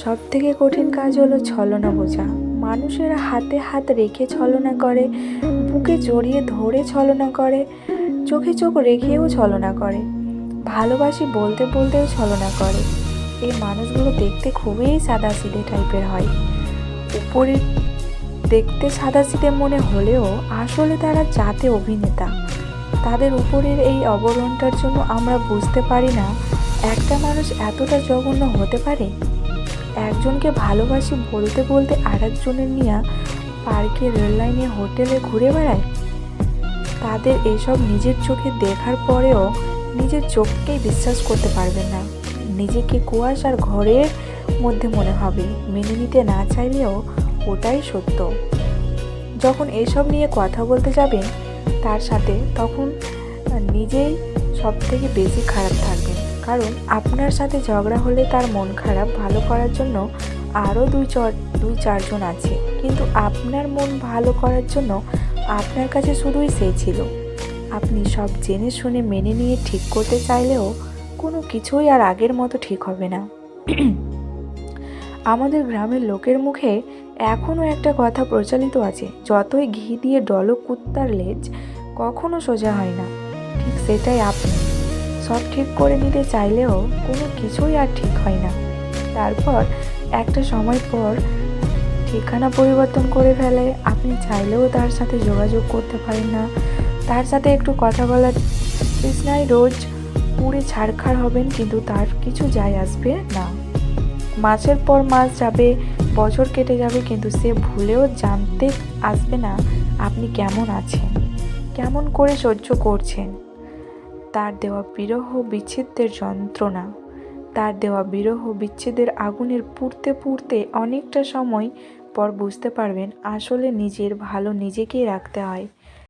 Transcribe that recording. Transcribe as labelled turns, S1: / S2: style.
S1: সবথেকে কঠিন কাজ হলো ছলনা বোঝা। মানুষেরা হাতে হাত রেখে ছলনা করে, বুকে জড়িয়ে ধরে ছলনা করে, চোখে চোখ রেখেও ছলনা করে, ভালোবাসি বলতে বলতেও ছলনা করে। এই মানুষগুলো দেখতে খুবই সাদাসিধে টাইপের হয়। উপরে দেখতে সাদাসিধে মনে হলেও আসলে তারা জাতে অভিনেতা। তাদের উপরের এই অবরণটার জন্য আমরা বুঝতে পারি না একটা মানুষ এতটা জঘন্য হতে পারে। একজনকে ভালোবাসি বলতে বলতে আরেকজনের নিয়ে পার্কে, রেললাইনে, হোটেলে ঘুরে বেড়ায়। তাদের এসব নিজের চোখে দেখার পরেও নিজের চোখকেই বিশ্বাস করতে পারবেন না। নিজেকে কুয়াশার ঘরের মধ্যে মনে হবে, মেনে নিতে না চাইলেও ওটাই সত্য। যখন এসব নিয়ে কথা বলতে যাবেন তার সাথে, তখন নিজেই সব থেকে বেশি খারাপ থাকবেন। কারণ আপনার সাথে ঝগড়া হলে তার মন খারাপ ভালো করার জন্য আরও দুই চারজন আছে, কিন্তু আপনার মন ভালো করার জন্য আপনার কাছে শুধুই সে ছিল। আপনি সব জেনে শুনে মেনে নিয়ে ঠিক করতে চাইলেও কোনো কিছুই আর আগের মতো ঠিক হবে না। আমাদের গ্রামের লোকের মুখে এখনও একটা কথা প্রচলিত আছে, যতই ঘি দিয়ে ডলো কুত্তার লেজ কখনো সোজা হয় না। ঠিক সেটাই আপনি। সব ঠিক করে নিতে চাইলেও কোনো কিছুই আর ঠিক হয় না। তারপর একটা সময় পর ঠিকানা পরিবর্তন করে ফেলে। আপনি চাইলেও তার সাথে যোগাযোগ করতে পারেন না। তার সাথে একটু কথা বলার তৃষ্ণায় রোজ পুড়ে ছারখার হবেন, কিন্তু তার কিছু যায় আসবে না। মাসের পর মাস যাবে, বছর কেটে যাবে, কিন্তু সে ভুলেও জানতে আসবে না আপনি কেমন আছেন, কেমন করে সহ্য করছেন তার দেওয়া বিরহ বিচ্ছেদের যন্ত্রণা। তার দেওয়া বিরহ বিচ্ছেদের আগুনের পুড়তে পুড়তে অনেকটা সময় পর বুঝতে পারবেন আসলে নিজের ভালো নিজেকেই রাখতে হয়।